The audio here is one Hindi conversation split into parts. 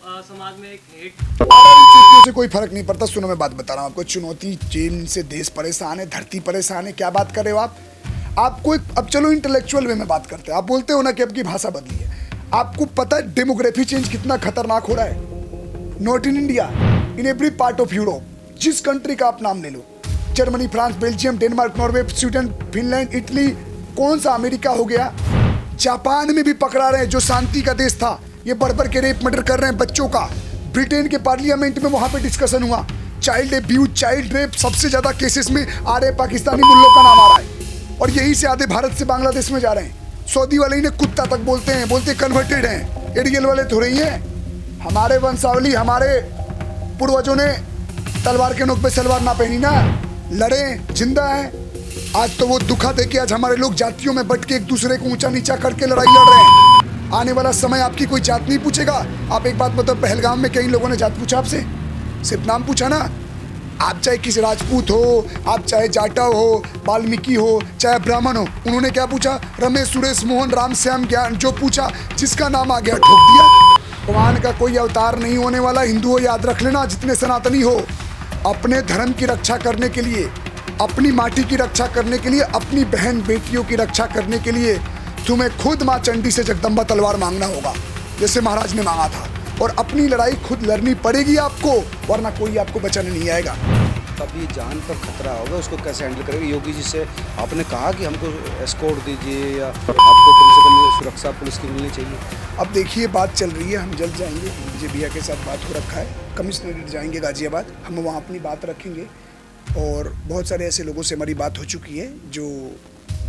समाज में एक हेट। चुनौतियों से कोई फर्क नहीं पड़ता। सुनो मैं बात बता रहा हूँ आपको। चुनौती चीन से देश परेशान है, धरती परेशान है। क्या बात कर रहे हो आप? आपको अब चलो इंटेलेक्चुअल वे में बात करते हैं। आप बोलते हो ना कि अब की भाषा बदली है। आपको पता है डेमोग्राफी चेंज कितना खतरनाक हो रहा है? Not in India, in every part of Europe. जिस कंट्री का आप नाम ले लो, Germany, France, Belgium, Denmark, Norway, Sweden, Finland, Italy, कौन सा अमेरिका हो गया, जापान में भी पकड़ा रहे हैं जो शांति का देश था। ये बढ़ के रेप मर्डर कर रहे हैं बच्चों का। ब्रिटेन के पार्लियामेंट में वहां पे डिस्कशन हुआ। चाइल्ड एब्यूज, चाइल्ड रेप, सबसे ज्यादा केसेस में आ रहे पाकिस्तानी मुल्लों का नाम आ रहा है। और यहीं से आधे भारत से बांग्लादेश में जा रहे हैं। सऊदी वाले इन्हें कुत्ता तक बोलते हैं, बोलते कन्वर्टेड हैं। एडीएल वाले थोड़े ही हैं। हमारे वंशावली, हमारे पूर्वजों ने तलवार के नोक पे सलवार ना पहनी ना, लड़े, जिंदा है। आज तो वो दुखा दे के आज हमारे लोग जातियों में बट के एक दूसरे को ऊंचा नीचा करके लड़ाई लड़ रहे हैं। आने वाला समय आपकी कोई जात नहीं पूछेगा। आप एक बात बताओ, पहलगाम में कई लोगों ने जात पूछा आपसे? सिर्फ नाम पूछा ना। आप चाहे किसी राजपूत हो, आप चाहे जाटव हो, वाल्मीकि हो, चाहे ब्राह्मण हो, उन्होंने क्या पूछा? रमेश, सुरेश, मोहन, राम, श्याम, ज्ञान, जो पूछा, जिसका नाम आ गया ठोक दिया। भगवान का कोई अवतार नहीं होने वाला। हिंदुओं याद रख लेना, जितने सनातनी हो, अपने धर्म की रक्षा करने के लिए, अपनी माटी की रक्षा करने के लिए, अपनी बहन बेटियों की रक्षा करने के लिए तुम्हें खुद माँ चंडी से जगदम्बा तलवार मांगना होगा, जैसे महाराज ने मांगा था। और अपनी लड़ाई खुद लड़नी पड़ेगी आपको, वरना कोई आपको बचाने नहीं आएगा। तब ये जान पर खतरा होगा, उसको कैसे हैंडल करेंगे? योगी जी से आपने कहा कि हमको एस्कॉर्ट दीजिए या आपको कम से कम सुरक्षा पुलिस की मिलनी चाहिए। अब देखिए, बात चल रही है, हम जल्द जाएंगे। मुझे भैया के साथ बात हो रखा है, कमिश्नरेट जाएंगे गाजियाबाद, हम वहाँ अपनी बात रखेंगे। और बहुत सारे ऐसे लोगों से हमारी बात हो चुकी है जो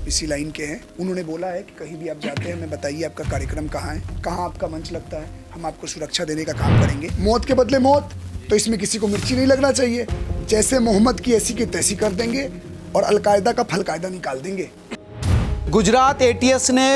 इसी लाइन के हैं। उन्होंने बोला है कि कहीं भी आप जाते हैं हमें बताइए आपका कार्यक्रम कहाँ है, कहाँ आपका मंच लगता है, हम आपको सुरक्षा देने का काम करेंगे। मौत के बदले मौत, तो इसमें किसी को मिर्ची नहीं लगना चाहिए। जैसे मोहम्मद की ऐसी की तैसी कर देंगे और अलकायदा का फलकायदा निकाल देंगे। गुजरात एटीएस ने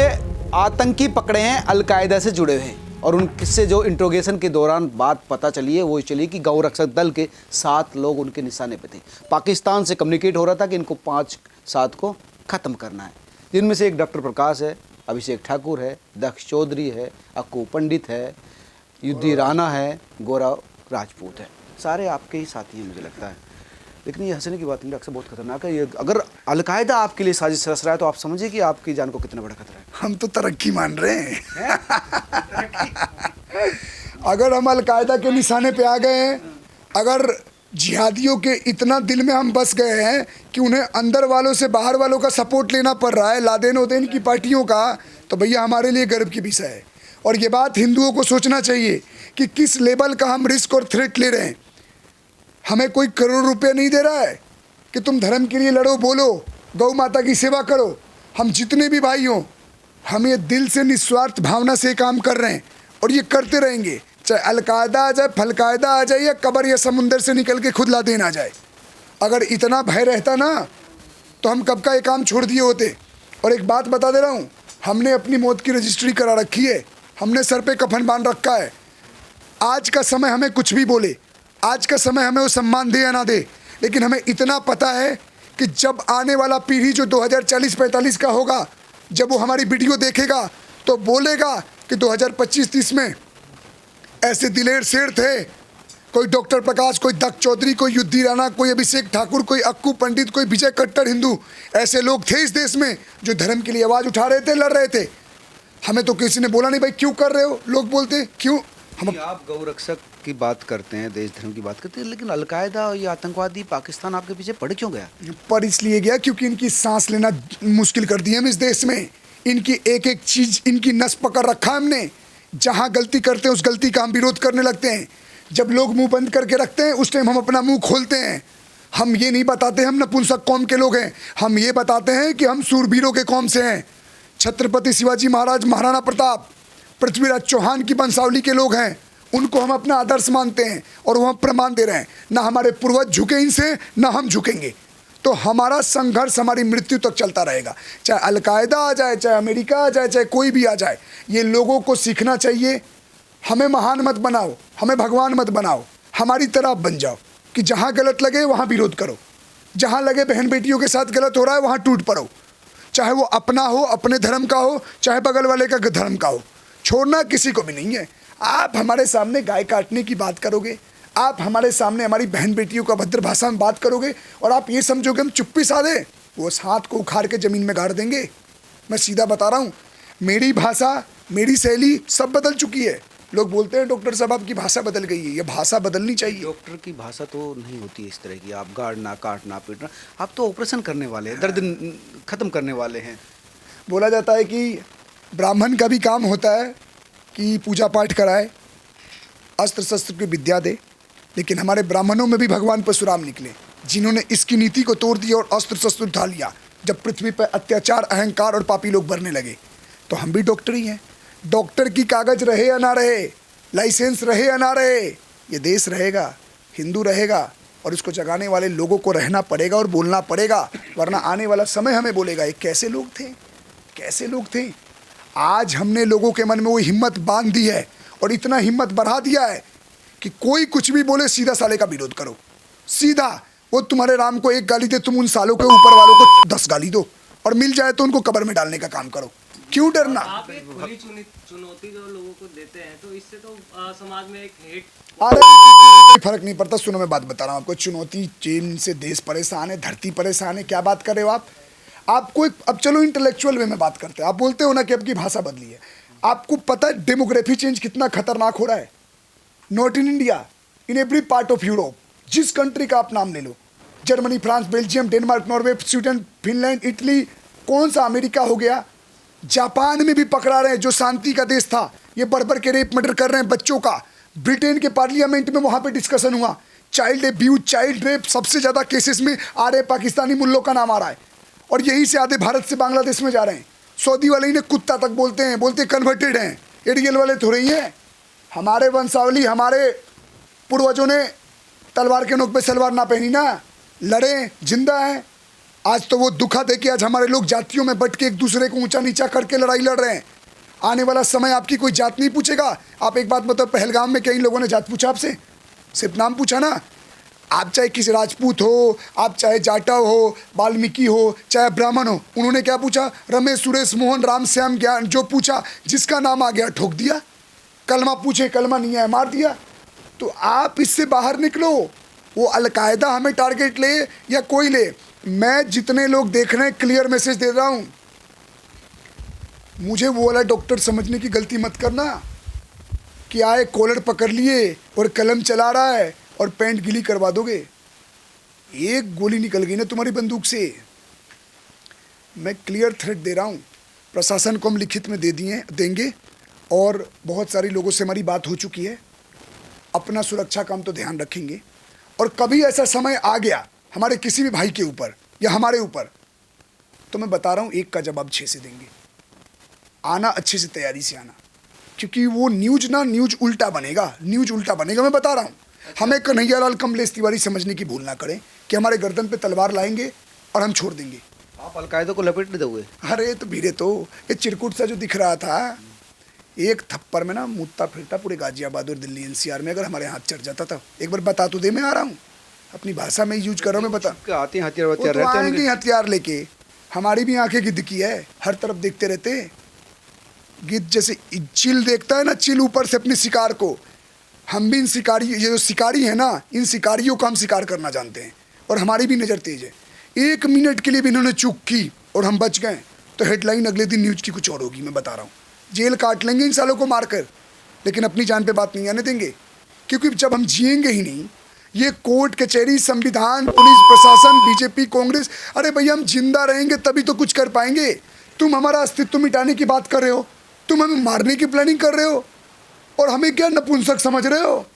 आतंकी पकड़े हैं अलकायदा से जुड़े हुए हैं, और उनसे जो इंट्रोगेशन के दौरान बात पता चली है वो चली कि गौ रक्षक दल के 7 लोग उनके निशाने पे थे। पाकिस्तान से कम्युनिकेट हो रहा था कि इनको 5-7 को ख़त्म करना है, जिनमें से एक डॉक्टर प्रकाश है, अभिषेक ठाकुर है, दक्ष चौधरी है, अक्कू पंडित है, युद्धि राणा है, गौरव राजपूत है। सारे आपके ही साथी हैं मुझे लगता है। लेकिन ये हंसने की बात नहीं, अक्सर बहुत खतरनाक है। ये अगर अलकायदा आपके लिए साजिश रच रहा है तो आप समझिए कि आपकी जान को कितना बड़ा खतरा है। हम तो तरक्की मान रहे हैं। अगर हम अलकायदा के निशाने पे आ गए हैं, अगर जिहादियों के इतना दिल में हम बस गए हैं कि उन्हें अंदर वालों से बाहर वालों का सपोर्ट लेना पड़ रहा है, लादेन उदेन की पार्टियों का, तो भैया हमारे लिए गर्व की विषय है। और ये बात हिंदुओं को सोचना चाहिए कि किस लेवल का हम रिस्क और थ्रेट ले रहे हैं। हमें कोई करोड़ रुपए नहीं दे रहा है कि तुम धर्म के लिए लड़ो, बोलो, गौ माता की सेवा करो। हम जितने भी भाई हों, हम ये दिल से निस्वार्थ भावना से काम कर रहे हैं और ये करते रहेंगे, चाहे अलकायदा आ जाए, फलकायदा आ जाए, या कब्र या समुंदर से निकल के खुद लादेन आ जाए। अगर इतना भय रहता ना तो हम कब का ये काम छोड़ दिए होते। और एक बात बता दे रहा हूँ, हमने अपनी मौत की रजिस्ट्री करा रखी है, हमने सर पे कफन बांध रखा है। आज का समय हमें कुछ भी बोले, आज का समय हमें वो सम्मान दे या ना दे, लेकिन हमें इतना पता है कि जब आने वाला पीढ़ी जो 2040-45 का होगा, जब वो हमारी वीडियो देखेगा तो बोलेगा कि 2025-30 में ऐसे दिलेर शेर थे, कोई डॉक्टर प्रकाश, कोई दक्ष चौधरी, कोई युद्धि राणा, कोई अभिषेक ठाकुर, कोई अक्कू पंडित, कोई विजय कट्टर हिंदू, ऐसे लोग थे इस देश में जो धर्म के लिए आवाज़ उठा रहे थे, लड़ रहे थे। हमें तो किसी ने बोला नहीं भाई क्यों कर रहे हो, लोग बोलते क्यों। हम आप गौ रक्षक की बात करते हैं, देश धर्म की बात करते हैं, लेकिन अलकायदा और ये आतंकवादी पाकिस्तान आपके पीछे पड़ क्यों गया? पर इसलिए गया क्योंकि इनकी सांस लेना मुश्किल कर दी है हम इस देश में। इनकी एक एक चीज़, इनकी नस पकड़ रखा हमने। जहाँ गलती करते हैं उस गलती का हम विरोध करने लगते हैं। जब लोग मुंह बंद करके रखते हैं उस टाइम हम अपना मुंह खोलते हैं। हम ये नहीं बताते हम नपुंसक कौम के लोग हैं, हम ये बताते हैं कि हम सूरबीरों के कौम से हैं। छत्रपति शिवाजी महाराज, महाराणा प्रताप, पृथ्वीराज चौहान की वंशावली के लोग हैं, उनको हम अपना आदर्श मानते हैं और वो हम प्रमाण दे रहे हैं। ना हमारे पूर्वज झुके इनसे, ना हम झुकेंगे। तो हमारा संघर्ष हमारी मृत्यु तक चलता रहेगा, चाहे अलकायदा आ जाए, चाहे अमेरिका आ जाए, चाहे कोई भी आ जाए। ये लोगों को सीखना चाहिए, हमें महान मत बनाओ, हमें भगवान मत बनाओ, हमारी तरह बन जाओ कि जहाँ गलत लगे वहाँ विरोध करो, जहाँ लगे बहन बेटियों के साथ गलत हो रहा है वहाँ टूट पड़ो, चाहे वो अपना हो, अपने धर्म का हो, चाहे बगल वाले का धर्म का हो। छोड़ना किसी को भी नहीं है। आप हमारे सामने गाय काटने की बात करोगे, आप हमारे सामने हमारी बहन बेटियों का अभद्र भाषा में बात करोगे और आप ये समझोगे हम चुप्पी साधे, वो उस हाथ को उखाड़ के ज़मीन में गाड़ देंगे। मैं सीधा बता रहा हूँ, मेरी भाषा, मेरी शैली सब बदल चुकी है। लोग बोलते हैं डॉक्टर साहब आपकी भाषा बदल गई है, ये भाषा बदलनी चाहिए। डॉक्टर की भाषा तो नहीं होती इस तरह की, आप गाड़ना काटना पीटना, आप तो ऑपरेशन करने वाले हैं, दर्द खत्म करने वाले हैं। बोला जाता है कि ब्राह्मण का भी काम होता है कि पूजा पाठ कराए, अस्त्र शस्त्र की विद्या दे, लेकिन हमारे ब्राह्मणों में भी भगवान परशुराम निकले, जिन्होंने इसकी नीति को तोड़ दिया और अस्त्र शस्त्र उठा लिया। जब पृथ्वी पर अत्याचार, अहंकार और पापी लोग बढ़ने लगे, तो हम भी डॉक्टर ही हैं। डॉक्टर की कागज रहे या ना रहे, लाइसेंस रहे या ना रहे, ये देश रहेगा, हिंदू रहेगा और इसको जगाने वाले लोगों को रहना पड़ेगा और बोलना पड़ेगा, वरना आने वाला समय हमें बोलेगा ये कैसे लोग थे, कैसे लोग थे। आज हमने लोगों के मन में वो हिम्मत बांध दी है और इतना हिम्मत बढ़ा दिया है कि कोई कुछ भी बोले सीधा साले का विरोध करो, सीधा। वो तुम्हारे राम को एक गाली दे, तुम उन सालों के ऊपर वालों को 10 गाली दो और मिल जाए तो उनको कब्र में डालने का काम करो। क्यों डरना? आप एक खुली चुनौती जो लोगों को देते हैं, तो इससे तो समाज में एक हेट। अरे कोई फर्क नहीं पड़ता। सुनो मैं बात बता रहा हूँ आपको, चुनौती चीन से देश परेशान है, धरती परेशान है, क्या बात कर रहे हो आप? आपको अब चलो इंटेलेक्चुअल वे में बात करते हैं। आप बोलते हो ना कि आपकी भाषा बदली है, आपको पता है डेमोग्राफी चेंज कितना खतरनाक हो रहा है? Not in India, in every part of Europe, जिस कंट्री का आप नाम ले लो, Germany, France, Belgium, Denmark, Norway, Sweden, Finland, Italy, कौन सा अमेरिका हो गया, जापान में भी पकड़ा रहे हैं जो शांति का देश था, ये बर्बर के रेप मर्डर कर रहे हैं बच्चों का। ब्रिटेन के पार्लियामेंट में वहाँ पे डिस्कशन हुआ, चाइल्ड एब्यूज, चाइल्ड रेप, सबसे ज़्यादा केसेस में आ रहे पाकिस्तानी मुल्लों का नाम आ रहा है और यहीं से आधे भारत से बांग्लादेश में जा रहे हैं। सऊदी वाले इन्हें कुत्ता तक बोलते हैं, बोलते कन्वर्टेड हैं, ये रियल वाले थोड़े ही हैं। हमारे वंशावली, हमारे पूर्वजों ने तलवार के नोक पे सलवार ना पहनी ना, लड़े, जिंदा हैं। आज तो वो दुखा दे के आज हमारे लोग जातियों में बट के एक दूसरे को ऊंचा नीचा करके लड़ाई लड़ रहे हैं। आने वाला समय आपकी कोई जात नहीं पूछेगा। आप एक बात बताओ, पहलगाम में कई लोगों ने जात पूछा आपसे? सिर्फ नाम पूछा ना। आप चाहे किसी राजपूत हो, आप चाहे जाटव हो, वाल्मीकि हो, चाहे ब्राह्मण हो, उन्होंने क्या पूछा? रमेश, सुरेश, मोहन, राम, श्याम, ज्ञान, जो पूछा, जिसका नाम आ गया ठोक दिया। कलमा पूछे, कलमा नहीं है, मार दिया। तो आप इससे बाहर निकलो। वो अलकायदा हमें टारगेट ले या कोई ले, मैं जितने लोग देख रहे हैं क्लियर मैसेज दे रहा हूँ, मुझे वो वाला डॉक्टर समझने की गलती मत करना कि आए कॉलर पकड़ लिए और कलम चला रहा है और पैंट गीली करवा दोगे। एक गोली निकल गई ना तुम्हारी बंदूक से। मैं क्लियर थ्रेट दे रहा हूँ, प्रशासन को हम लिखित में देंगे और बहुत सारे लोगों से हमारी बात हो चुकी है। अपना सुरक्षा का हम तो ध्यान रखेंगे और कभी ऐसा समय आ गया हमारे किसी भी भाई के ऊपर या हमारे ऊपर, तो मैं बता रहा हूँ एक का जवाब 6 से देंगे। आना अच्छे से, तैयारी से आना, क्योंकि वो न्यूज उल्टा बनेगा, मैं बता रहा हूँ। हमें कन्हैयालाल कमलेश तिवारी समझने की भूल ना करें कि हमारे गर्दन पे तलवार लाएंगे और हम छोड़ देंगे। आप अलकायदा को लपेट दोगे? अरे तो भीरे तो ये चिरकुट सा जो दिख रहा था, एक थप्पड़ में ना मुद्दा फिरता पूरे गाजियाबाद और दिल्ली एनसीआर में, अगर हमारे हाथ चढ़ जाता था। एक बार बता तो दे, मैं आ रहा हूँ, अपनी भाषा में यूज कर रहा हूँ, मैं बता। आते हैं हथियार वो वथियार तो रहते आएंगे हैं हथियार लेके। हमारी भी आंखें गिद्ध की है, हर तरफ देखते रहते हैं। गिद्ध जैसे चिल देखता है ना, चिल ऊपर से अपनी शिकार को, हम भी इन शिकारी, ये जो शिकारी है ना, इन शिकारियों का हम शिकार करना जानते हैं और हमारी भी नज़र तेज है। 1 मिनट के लिए भी इन्होंने चूक की और हम बच गए तो हेडलाइन अगले दिन न्यूज़ की कुछ और होगी। मैं बता रहा हूँ, जेल काट लेंगे इन सालों को मारकर, लेकिन अपनी जान पे बात नहीं आने देंगे, क्योंकि जब हम जिएंगे ही नहीं, ये कोर्ट कचहरी, संविधान, पुलिस प्रशासन, बीजेपी, कांग्रेस, अरे भैया हम जिंदा रहेंगे तभी तो कुछ कर पाएंगे। तुम हमारा अस्तित्व मिटाने की बात कर रहे हो, तुम हमें मारने की प्लानिंग कर रहे हो और हमें क्या नपुंसक समझ रहे हो?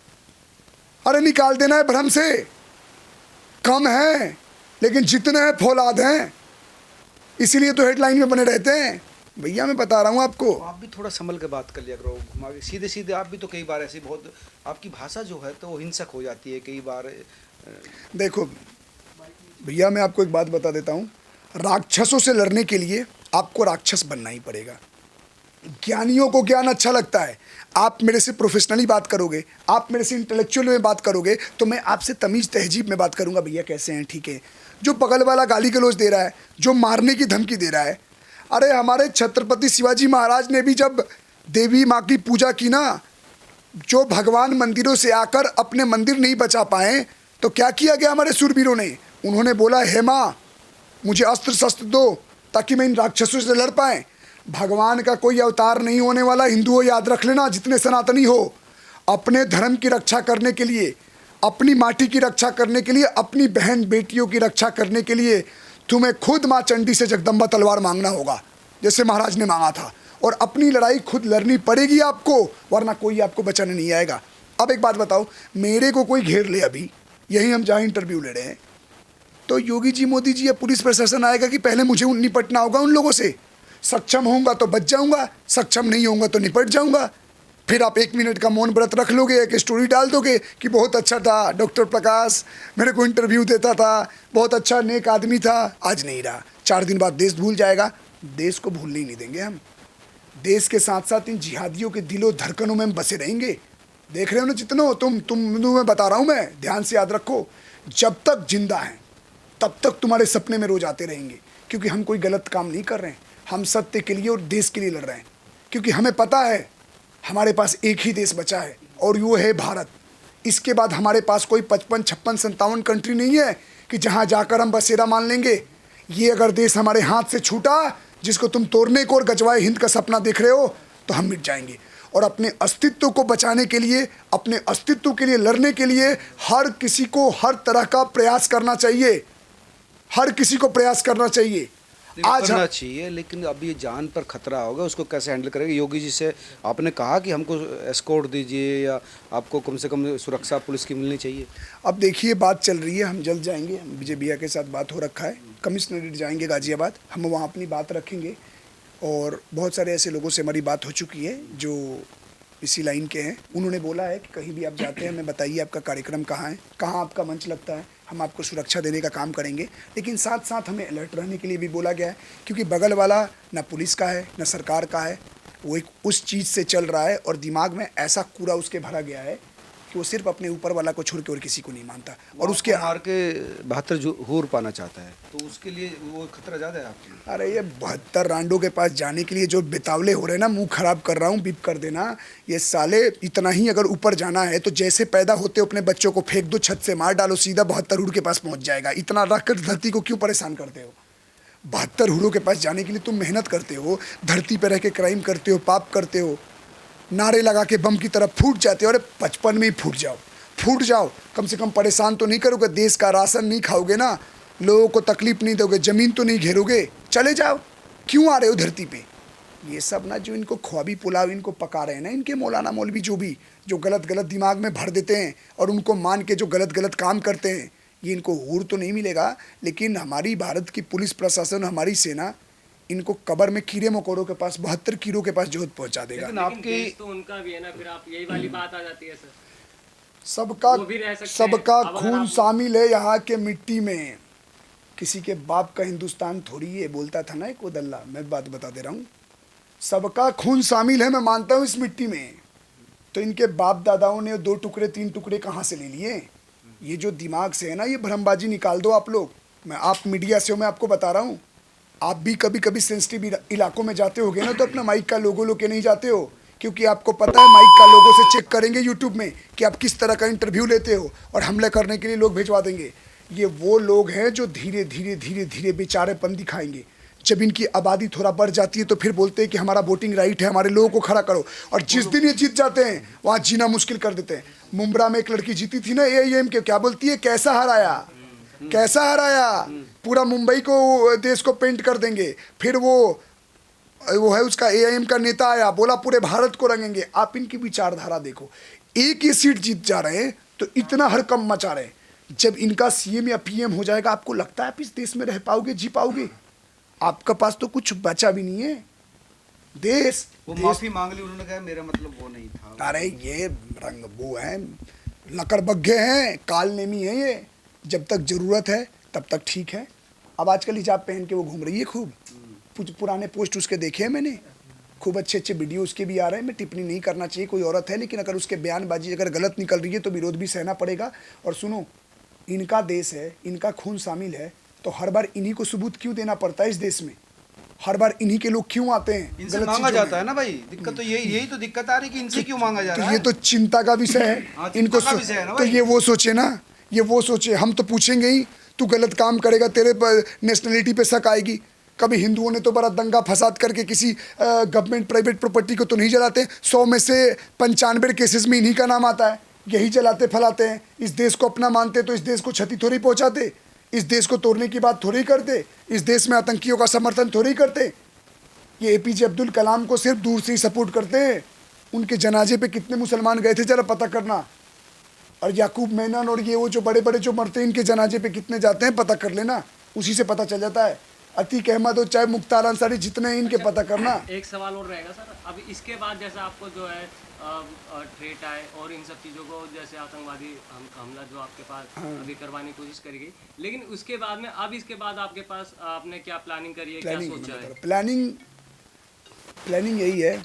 अरे निकाल देना है भ्रम से, कम है लेकिन जितने हैं फौलाद हैं, इसीलिए तो हेडलाइन में बने रहते हैं। भैया मैं बता रहा हूँ आपको। आप भी थोड़ा संभल के बात कर लिया करो, घुमा के सीधे सीधे। आप भी तो कई बार ऐसी बहुत, आपकी भाषा जो है तो वो हिंसक हो जाती है कई बार। देखो भैया मैं आपको एक बात बता देता हूँ, राक्षसों से लड़ने के लिए आपको राक्षस बनना ही पड़ेगा। ज्ञानियों को ज्ञान अच्छा लगता है, आप मेरे से प्रोफेशनली बात करोगे, आप मेरे से इंटेलेक्चुअल में बात करोगे तो मैं आपसे तमीज़ तहजीब में बात करूँगा। भैया कैसे हैं, ठीक है। जो बगल वाला गाली गलौज दे रहा है, जो मारने की धमकी दे रहा है, अरे हमारे छत्रपति शिवाजी महाराज ने भी जब देवी माँ की पूजा की ना, जो भगवान मंदिरों से आकर अपने मंदिर नहीं बचा पाए तो क्या किया गया हमारे शूरवीरों ने? उन्होंने बोला, हे माँ मुझे अस्त्र शस्त्र दो ताकि मैं इन राक्षसों से लड़ पाए। भगवान का कोई अवतार नहीं होने वाला, हिंदुओं याद रख लेना, जितने सनातनी हो। अपने धर्म की रक्षा करने के लिए, अपनी माटी की रक्षा करने के लिए, अपनी बहन बेटियों की रक्षा करने के लिए तुम्हें खुद माँ चंडी से जगदम्बा तलवार मांगना होगा, जैसे महाराज ने मांगा था। और अपनी लड़ाई खुद लड़नी पड़ेगी आपको, वरना कोई आपको बचाने नहीं आएगा। अब एक बात बताओ, मेरे को कोई घेर ले अभी, यही हम जहाँ इंटरव्यू ले रहे हैं, तो योगी जी, मोदी जी या पुलिस प्रशासन आएगा कि पहले मुझे निपटना होगा उन लोगों से। सक्षम होऊंगा तो बच जाऊंगा, सक्षम नहीं होऊंगा तो निपट जाऊंगा। फिर आप 1 मिनट का मौन व्रत रख लोगे, एक स्टोरी डाल दोगे कि बहुत अच्छा था डॉक्टर प्रकाश, मेरे को इंटरव्यू देता था, बहुत अच्छा नेक आदमी था। आज नहीं रहा, 4 दिन बाद देश भूल जाएगा। देश को भूलने ही नहीं देंगे हम। देश के साथ साथ इन जिहादियों के दिलों धड़कनों में हम बसे रहेंगे। देख रहे हो ना जितना हो तुम मैं बता रहा हूँ, मैं ध्यान से याद रखो, जब तक जिंदा हैं तब तक तुम्हारे सपने में रोज आते रहेंगे। क्योंकि हम कोई गलत काम नहीं कर रहे हैं, हम सत्य के लिए और देश के लिए लड़ रहे हैं। क्योंकि हमें पता है हमारे पास एक ही देश बचा है और वो है भारत। इसके बाद हमारे पास कोई 55, 56, 57 कंट्री नहीं है कि जहाँ जाकर हम बसेरा मान लेंगे। ये अगर देश हमारे हाथ से छूटा, जिसको तुम तोड़ने को और गजवाए हिंद का सपना देख रहे हो, तो हम मिट जाएंगे। और अपने अस्तित्व को बचाने के लिए, अपने अस्तित्व के लिए लड़ने के लिए हर किसी को हर तरह का प्रयास करना चाहिए। हर किसी को प्रयास करना चाहिए। आज करना चाहिए, लेकिन अब ये जान पर खतरा होगा, उसको कैसे हैंडल करेंगे? योगी जी से आपने कहा कि हमको एस्कॉर्ट दीजिए या आपको कम से कम सुरक्षा पुलिस की मिलनी चाहिए? अब देखिए, बात चल रही है, हम जल्द जाएंगे। विजय भैया के साथ बात हो रखा है, कमिश्नरेट जाएंगे गाजियाबाद, हम वहाँ अपनी बात रखेंगे। और बहुत सारे ऐसे लोगों से हमारी बात हो चुकी है जो इसी लाइन के हैं। उन्होंने बोला है कि कहीं भी आप जाते हैं हमें बताइए आपका कार्यक्रम कहाँ है, कहाँ आपका मंच लगता है, हम आपको सुरक्षा देने का काम करेंगे। लेकिन साथ साथ हमें अलर्ट रहने के लिए भी बोला गया है, क्योंकि बगल वाला ना पुलिस का है ना सरकार का है, वो एक उस चीज़ से चल रहा है और दिमाग में ऐसा कूड़ा उसके भरा गया है कि वो सिर्फ अपने ऊपर वाला को छोड़ के और किसी को नहीं मानता। और उसके हार के 72 हूर पाना चाहता है, तो उसके लिए वो खतरा ज़्यादा है आपके लिए? अरे ये 72 रांडों के पास जाने के लिए जो बेतावले हो रहे हैं ना, मुंह खराब कर रहा हूँ, बीप कर देना। ये साले इतना ही अगर ऊपर जाना है तो जैसे पैदा होते हो अपने बच्चों को फेंक दो, छत से मार डालो, सीधा 72 हूर के पास पहुँच जाएगा। इतना रख कर धरती को क्यों परेशान करते हो? 72 हूरों के पास जाने के लिए तुम मेहनत करते हो, धरती पर रह के क्राइम करते हो, पाप करते हो, नारे लगा के बम की तरफ फूट जाते हो। अरे 55 में ही फूट जाओ, कम से कम परेशान तो नहीं करोगे, देश का राशन नहीं खाओगे ना, लोगों को तकलीफ नहीं दोगे, ज़मीन तो नहीं घेरोगे, चले जाओ। क्यों आ रहे हो धरती पे? ये सब ना जो इनको ख्वाबी पुलाव इनको पका रहे हैं ना, इनके मौलाना मौलवी जो गलत गलत दिमाग में भर देते हैं और उनको मान के जो गलत गलत काम करते हैं, ये इनको हूर तो नहीं मिलेगा। लेकिन हमारी भारत की पुलिस प्रशासन, हमारी सेना इनको कबर में कीड़े मकोड़ों के पास, 72 कीड़ों के पास जोत पहुंचा देगा। लेकिन आपके तो उनका भी है ना, फिर आप यही वाली बात आ जाती है सर, सबका खून शामिल है यहाँ के मिट्टी में। किसी के बाप का हिंदुस्तान थोड़ी है, बोलता था ना एक उदल्ला, मैं बात बता दे रहा हूँ। सबका खून शामिल है, मैं मानता हूँ इस मिट्टी में। तो इनके बाप दादाओं ने 2 टुकड़े 3 टुकड़े कहाँ से ले लिए? ये जो दिमाग से है ना, ये भ्रमबाजी निकाल दो आप लोग। आप मीडिया से हो, मैं आपको बता रहा हूँ, आप भी कभी कभी सेंसिटिव इलाकों में जाते होगे ना, तो अपना माइक का लोगो लेके नहीं जाते हो, क्योंकि आपको पता है माइक का लोगो से चेक करेंगे यूट्यूब में कि आप किस तरह का इंटरव्यू लेते हो, और हमले करने के लिए लोग भिजवा देंगे। ये वो लोग हैं जो धीरे धीरे धीरे धीरे बेचारेपन दिखाएंगे। जब इनकी आबादी थोड़ा बढ़ जाती है तो फिर बोलते हैं कि हमारा वोटिंग राइट है, हमारे लोगों को खड़ा करो, और जिस दिन ये जीत जाते हैं वहाँ जीना मुश्किल कर देते हैं। मुंब्रा में एक लड़की जीती थी ना AIM के, क्या बोलती है, कैसा हराया, पूरा मुंबई को, देश को पेंट कर देंगे। फिर वो है उसका AIM का नेता आया, बोला पूरे भारत को रंगेंगे। आप इनकी विचारधारा देखो, एक ही सीट जीत जा रहे हैं तो इतना हड़कंप मचा रहे हैं। जब इनका CM या PM हो जाएगा, आपको लगता है आप इस देश में रह पाओगे, जी पाओगे? आपका पास तो कुछ बचा भी नहीं है। माफी मांग ली उन्होंने, कहा मेरा मतलब वो नहीं था। अरे ये रंग वो है, लकड़बग्घे हैं, कालनेमी है ये। जब तक जरूरत है तब तक ठीक है। अब आजकल हिजाब पहन के वो घूम रही है खूब, पुराने पोस्ट उसके देखे हैं मैंने, खूब अच्छे अच्छे वीडियो उसके भी आ रहे हैं। मैं टिप्पणी नहीं करना चाहिए, कोई औरत है, लेकिन अगर उसके बयानबाजी अगर गलत निकल रही है तो विरोध भी सहना पड़ेगा। और सुनो, इनका देश है, इनका खून शामिल है, तो हर बार इन्हीं को सबूत क्यों देना पड़ता है इस देश में? हर बार इन्हीं के लोग क्यों आते हैं इनसे गलत मांगा चीजों जाता में? है ना भाई, दिक्कत तो यही तो दिक्कत आ रही कि इनसे क्यों मांगा जा तो रहा ये है। तो चिंता का विषय है। हाँ, इनको चिंता का विषय है ना तो भाई। ये वो सोचे ना, ये वो सोचे, हम तो पूछेंगे ही, तू गलत काम करेगा तेरे पर नेशनलिटी पे शक आएगी। कभी हिंदुओं ने तो बड़ा दंगा फसाद करके किसी गवर्नमेंट प्राइवेट प्रॉपर्टी को तो नहीं जलाते। 100 में से 95 केसेस में इन्हीं का नाम आता है। यही जलाते फैलाते हैं। इस देश को अपना मानते तो इस देश को क्षति थोड़ी पहुंचाते, इस देश को तोड़ने की बात थोड़ी करते, इस देश में आतंकियों का समर्थन थोड़ी करते। ये एपीजे अब्दुल कलाम को सिर्फ दूर से ही सपोर्ट करते हैं। उनके जनाजे पे कितने मुसलमान गए थे जरा पता करना। और याकूब मेनन और ये वो जो बड़े बड़े जो मरते हैं, इनके जनाजे पे कितने जाते हैं पता कर लेना, उसी से पता चल जाता है। अतीक अहमद और चाहे मुख्तार अंसारी जितने हैं, इनके पता करना। एक सवाल और रहेगा सर, अब इसके बाद जैसा आपको जो है थ्रेट आए और इन सब चीज़ों को जैसे आतंकवादी हमला जो आपके पास अभी करवाने की कोशिश करी गई, लेकिन उसके बाद में अब इसके बाद आपके पास आपने क्या प्लानिंग करी है, क्या सोचा है? प्लानिंग यही है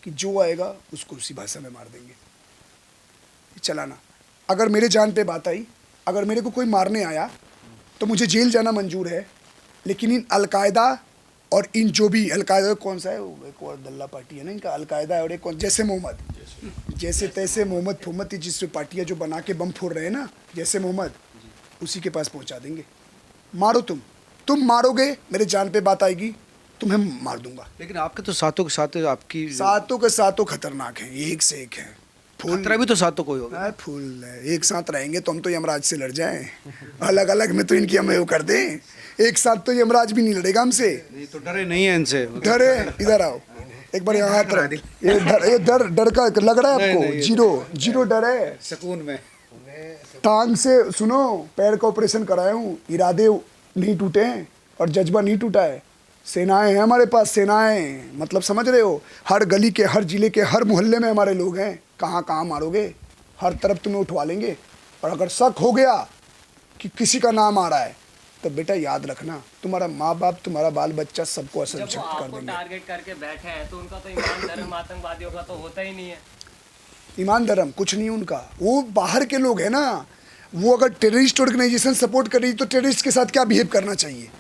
कि जो आएगा उसको उसी भाषा में मार देंगे। चलाना, अगर मेरे जान पे बात आई, अगर मेरे को कोई मारने आया तो मुझे जेल जाना मंजूर है। लेकिन इन अलकायदा और इन जो भी अलकायदा कौन सा है वो, एक और दल्ला पार्टी है ना इनका, अलकायदा और एक कौन, जैसे मोहम्मद, जैसे तैसे मोहम्मद फुम्मद जिस पार्टियाँ जो बना के बम फोड़ रहे हैं ना, जैसे मोहम्मद, उसी के पास पहुंचा देंगे। मारो तुम मारोगे, मेरे जान पे बात आएगी, तुम्हें मार दूंगा। लेकिन आपके तो सातों के साथ आपकी सातों के सातों खतरनाक हैं, एक से एक हैं। खतरा भी तो सातों कोई होगा। फूल है, एक साथ रहेंगे तो हम तो यमराज से लड़ जाएं, अलग अलग में तो इनकी हमें वो कर दें। एक साथ तो यमराज भी नहीं लड़ेगा हमसे। ये तो डरे नहीं है इनसे। डरे, इधर आओ एक बार यहाँ हाथ रख। ये डर का लग रहा है आपको? जीरो डर है। सुकून में टांग से सुनो, पैर का ऑपरेशन कराया हूँ, इरादे नहीं टूटे हैं और जज्बा नहीं टूटा है। सेनाएं हैं हमारे पास, सेनाएं, मतलब समझ रहे हो, हर गली के, हर जिले के, हर मोहल्ले में हमारे लोग हैं। कहाँ मारोगे, हर तरफ तुम्हें उठवा लेंगे। और अगर शक हो गया कि किसी का नाम आ रहा है तो बेटा याद रखना, तुम्हारा माँ बाप, तुम्हारा बाल बच्चा सबको असर जब वो कर आपको देंगे। टारगेट करके बैठे हैं तो उनका तो ईमान धर्म आतंकवादियों का तो होता ही नहीं है। ईमान धर्म कुछ नहीं उनका, वो बाहर के लोग हैं ना। वो अगर टेररिस्ट ऑर्गेनाइजेशन सपोर्ट कर रही तो टेररिस्ट के साथ क्या बिहेव करना चाहिए?